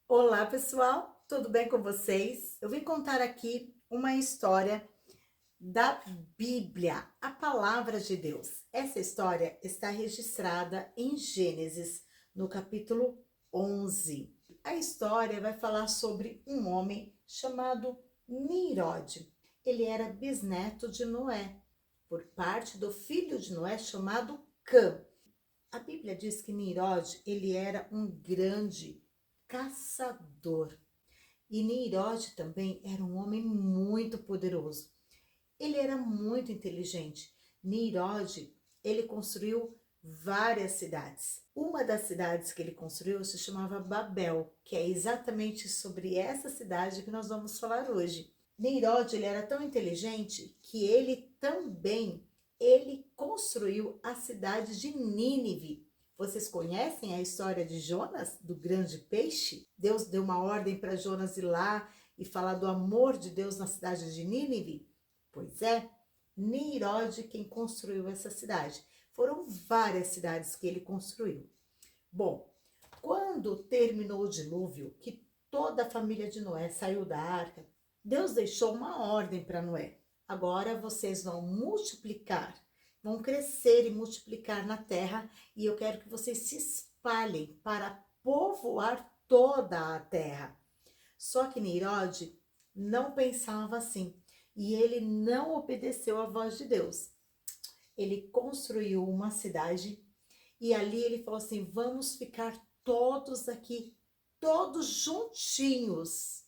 Olá, pessoal, tudo bem com vocês? Eu vim contar aqui uma história da Bíblia, a palavra de Deus. Essa história está registrada em Gênesis, no capítulo 11. A história vai falar sobre um homem chamado Nimrod. Ele era bisneto de Noé, por parte do filho de Noé chamado Cã. A Bíblia diz que Nimrod, ele era um grande caçador. E Nimrod também era um homem muito poderoso. Ele era muito inteligente. Nimrod, ele construiu várias cidades. Uma das cidades que ele construiu se chamava Babel, que é exatamente sobre essa cidade que nós vamos falar hoje. Nimrod, ele era tão inteligente que ele construiu a cidade de Nínive. Vocês conhecem a história de Jonas, do grande peixe? Deus deu uma ordem para Jonas ir lá e falar do amor de Deus na cidade de Nínive? Pois é, Nimrod quem construiu essa cidade. Foram várias cidades que ele construiu. Bom, quando terminou o dilúvio, que toda a família de Noé saiu da arca, Deus deixou uma ordem para Noé. Agora vocês vão multiplicar, vão crescer e multiplicar na terra, e eu quero que vocês se espalhem para povoar toda a terra. Só que Nimrod não pensava assim, e ele não obedeceu à voz de Deus. Ele construiu uma cidade e ali ele falou assim: vamos ficar todos aqui, todos juntinhos,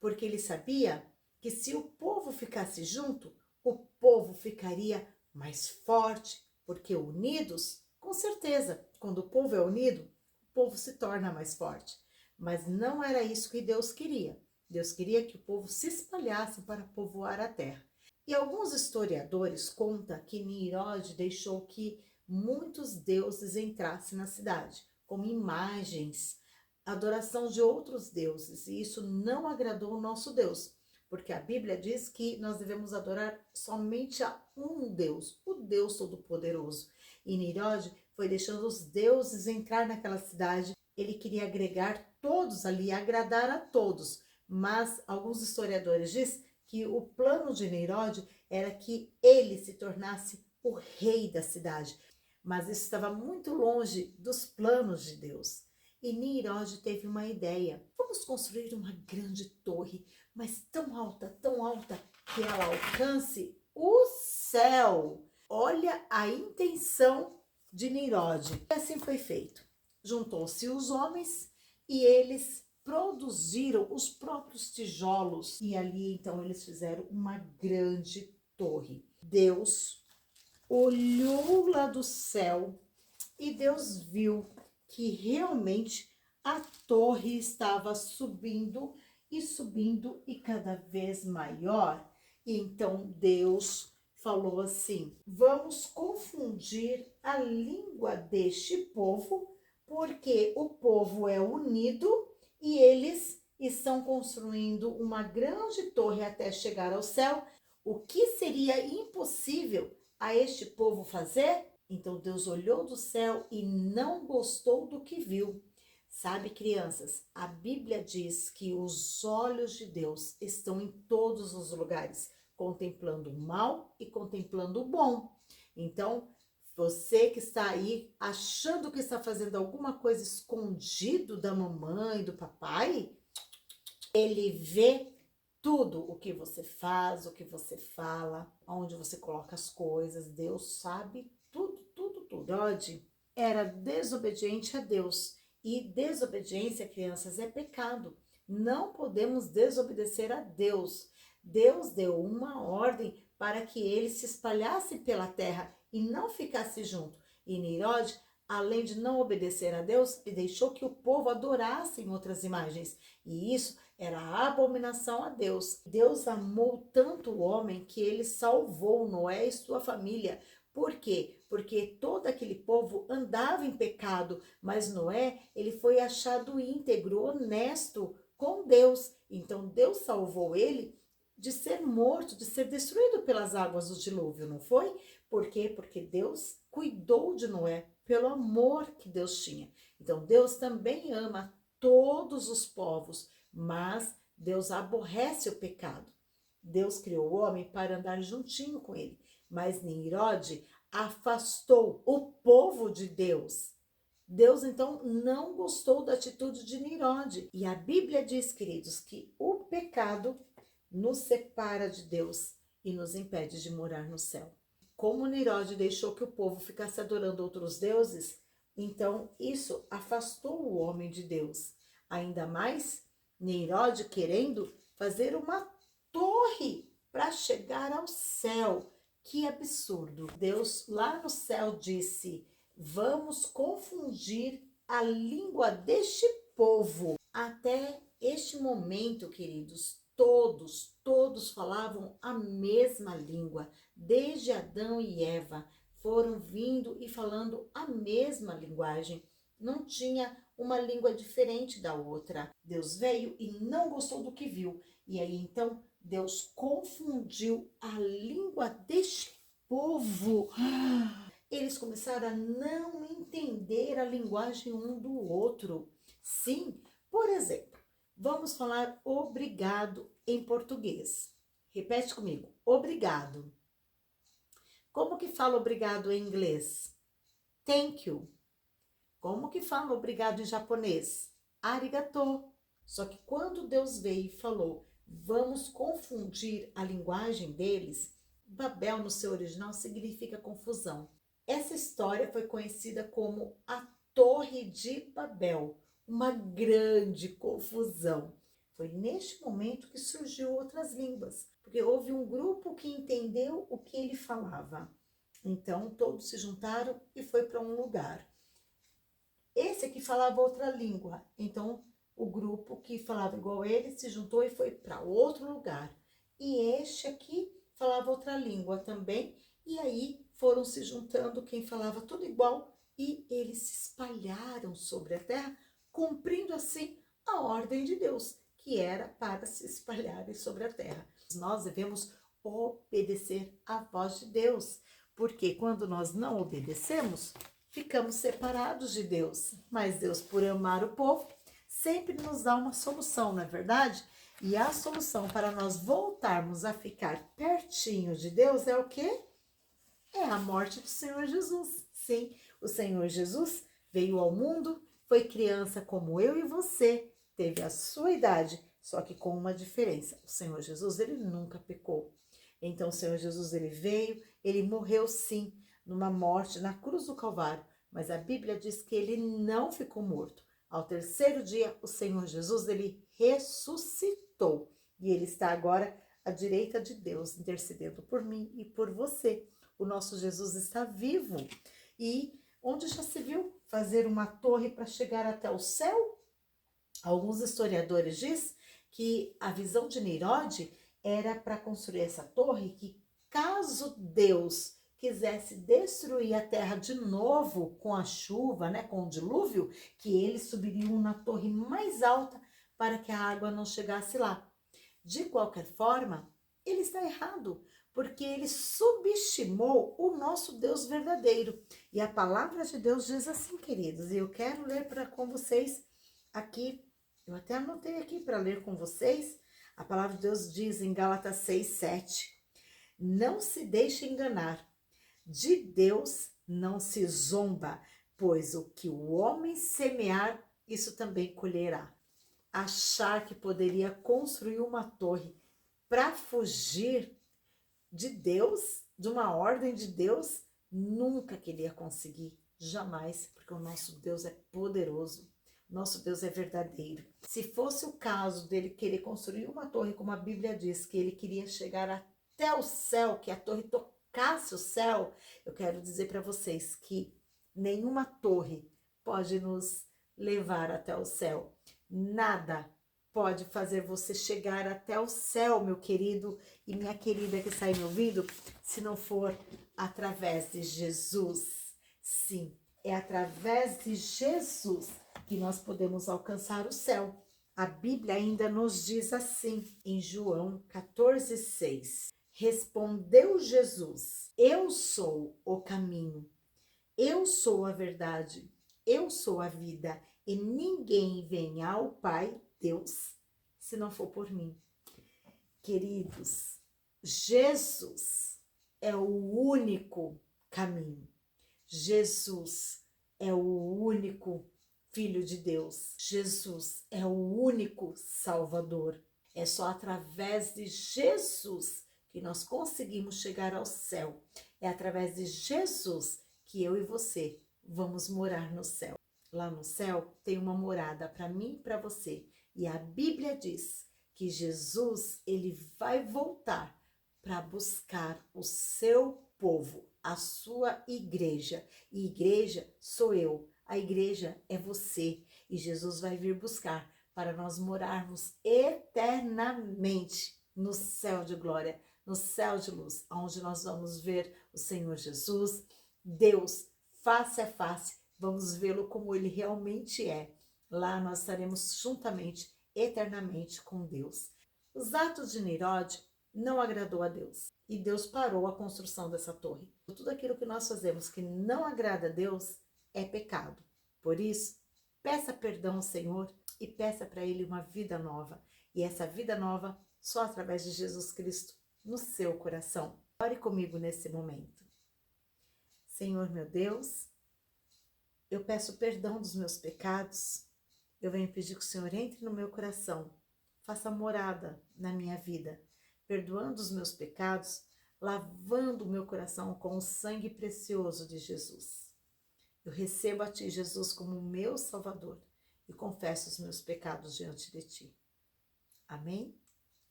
porque ele sabia que se o povo ficasse junto, o povo ficaria mais forte, porque unidos, com certeza, quando o povo é unido, o povo se torna mais forte. Mas não era isso que Deus queria. Deus queria que o povo se espalhasse para povoar a terra. E alguns historiadores contam que Nimrod deixou que muitos deuses entrassem na cidade, como imagens, adoração de outros deuses, e isso não agradou o nosso Deus, porque a Bíblia diz que nós devemos adorar somente a um Deus, o Deus Todo-Poderoso. E Nimrod foi deixando os deuses entrar naquela cidade, ele queria agregar todos ali, agradar a todos, mas alguns historiadores dizem que o plano de Nimrod era que ele se tornasse o rei da cidade, mas isso estava muito longe dos planos de Deus. E Nimrod teve uma ideia: vamos construir uma grande torre, mas tão alta, que ela alcance o céu. Olha a intenção de Nimrod. E assim foi feito. Juntou-se os homens e eles produziram os próprios tijolos. E ali então eles fizeram uma grande torre. Deus olhou lá do céu e Deus viu que realmente a torre estava subindo e cada vez maior. E então Deus falou assim: vamos confundir a língua deste povo, porque o povo é unido e eles estão construindo uma grande torre até chegar ao céu. O que seria impossível a este povo fazer? Então Deus olhou do céu e não gostou do que viu. Sabe, crianças, a Bíblia diz que os olhos de Deus estão em todos os lugares, contemplando o mal e contemplando o bom. Então, você que está aí achando que está fazendo alguma coisa escondido da mamãe, do papai, ele vê tudo o que você faz, o que você fala, onde você coloca as coisas. Deus sabe tudo, tudo, tudo. Nimrod era desobediente a Deus. E desobediência, crianças, é pecado. Não podemos desobedecer a Deus. Deus deu uma ordem para que ele se espalhasse pela terra e não ficasse junto. E Nimrod, além de não obedecer a Deus, ele deixou que o povo adorasse em outras imagens. E isso era abominação a Deus. Deus amou tanto o homem que ele salvou Noé e sua família. Por quê? Porque todo aquele povo andava em pecado, mas Noé, ele foi achado íntegro, honesto com Deus. Então Deus salvou ele de ser morto, de ser destruído pelas águas do dilúvio, não foi? Por quê? Porque Deus cuidou de Noé pelo amor que Deus tinha. Então Deus também ama todos os povos, mas Deus aborrece o pecado. Deus criou o homem para andar juntinho com ele, mas Nimrod afastou o povo de Deus. Deus, então, não gostou da atitude de Nimrod. E a Bíblia diz, queridos, que o pecado nos separa de Deus e nos impede de morar no céu. Como Nimrod deixou que o povo ficasse adorando outros deuses, então isso afastou o homem de Deus. Ainda mais, Nimrod querendo fazer uma torre para chegar ao céu. Que absurdo! Deus lá no céu disse: vamos confundir a língua deste povo. Até este momento, queridos, todos falavam a mesma língua. Desde Adão e Eva foram vindo e falando a mesma linguagem. Não tinha uma língua diferente da outra. Deus veio e não gostou do que viu. E aí, então, Deus confundiu a língua deste povo. Eles começaram a não entender a linguagem um do outro. Sim, por exemplo, vamos falar obrigado em português. Repete comigo, obrigado. Como que fala obrigado em inglês? Thank you. Como que fala obrigado em japonês? Arigato. Só que quando Deus veio e falou, vamos confundir a linguagem deles, Babel no seu original significa confusão. Essa história foi conhecida como a Torre de Babel, uma grande confusão. Foi neste momento que surgiu outras línguas, porque houve um grupo que entendeu o que ele falava. Então todos se juntaram e foi para um lugar. Esse aqui falava outra língua, então o grupo que falava igual ele se juntou e foi para outro lugar. E este aqui falava outra língua também, e aí foram se juntando quem falava tudo igual e eles se espalharam sobre a terra, cumprindo assim a ordem de Deus, que era para se espalharem sobre a terra. Nós devemos obedecer à voz de Deus, porque quando nós não obedecemos, ficamos separados de Deus. Mas Deus, por amar o povo, sempre nos dá uma solução, não é verdade? E a solução para nós voltarmos a ficar pertinho de Deus é o quê? É a morte do Senhor Jesus. Sim, o Senhor Jesus veio ao mundo, foi criança como eu e você, teve a sua idade, só que com uma diferença. O Senhor Jesus, ele nunca pecou. Então o Senhor Jesus, ele veio, ele morreu sim, numa morte na cruz do Calvário, mas a Bíblia diz que ele não ficou morto. Ao terceiro dia, o Senhor Jesus, ele ressuscitou e ele está agora à direita de Deus, intercedendo por mim e por você. O nosso Jesus está vivo. E onde já se viu fazer uma torre para chegar até o céu? Alguns historiadores dizem que a visão de Nimrod era para construir essa torre que, caso Deus quisesse destruir a terra de novo com a chuva, né, com o dilúvio, que eles subiriam na torre mais alta para que a água não chegasse lá. De qualquer forma, ele está errado, porque ele subestimou o nosso Deus verdadeiro. E a palavra de Deus diz assim, queridos, e eu quero ler com vocês aqui, eu até anotei aqui para ler com vocês. A palavra de Deus diz em Gálatas 6:7, não se deixe enganar, de Deus não se zomba, pois o que o homem semear, isso também colherá. Achar que poderia construir uma torre para fugir de Deus, de uma ordem de Deus, nunca queria conseguir, jamais, porque o nosso Deus é poderoso, nosso Deus é verdadeiro. Se fosse o caso dele querer construir uma torre, como a Bíblia diz, que ele queria chegar até o céu, que a torre tocasse o céu, eu quero dizer para vocês que nenhuma torre pode nos levar até o céu. Nada pode fazer você chegar até o céu, meu querido e minha querida que está aí me ouvindo, se não for através de Jesus. Sim, é através de Jesus que nós podemos alcançar o céu. A Bíblia ainda nos diz assim, em João 14:6. Respondeu Jesus, eu sou o caminho, eu sou a verdade, eu sou a vida. e ninguém vem ao Pai, Deus, se não for por mim. Queridos, Jesus é o único caminho. Jesus é o único Filho de Deus. Jesus é o único Salvador. É só através de Jesus que nós conseguimos chegar ao céu. É através de Jesus que eu e você vamos morar no céu. Lá no céu tem uma morada para mim e para você. E a Bíblia diz que Jesus, ele vai voltar para buscar o seu povo, a sua igreja. E igreja sou eu, a igreja é você. E Jesus vai vir buscar para nós morarmos eternamente no céu de glória, no céu de luz, onde nós vamos ver o Senhor Jesus, Deus, face a face, vamos vê-lo como ele realmente é. Lá nós estaremos juntamente, eternamente com Deus. Os atos de Nirode não agradou a Deus e Deus parou a construção dessa torre. Tudo aquilo que nós fazemos que não agrada a Deus é pecado. Por isso, peça perdão ao Senhor e peça para Ele uma vida nova. E essa vida nova só através de Jesus Cristo no seu coração. Ore comigo nesse momento. Senhor meu Deus, eu peço perdão dos meus pecados. Eu venho pedir que o Senhor entre no meu coração, faça morada na minha vida, perdoando os meus pecados, lavando o meu coração com o sangue precioso de Jesus. Eu recebo a Ti, Jesus, como meu Salvador e confesso os meus pecados diante de Ti. Amém?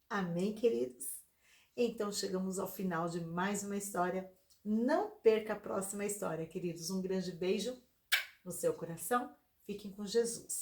Amém, queridos? Então chegamos ao final de mais uma história. Não perca a próxima história, queridos. Um grande beijo no seu coração. Fiquem com Jesus.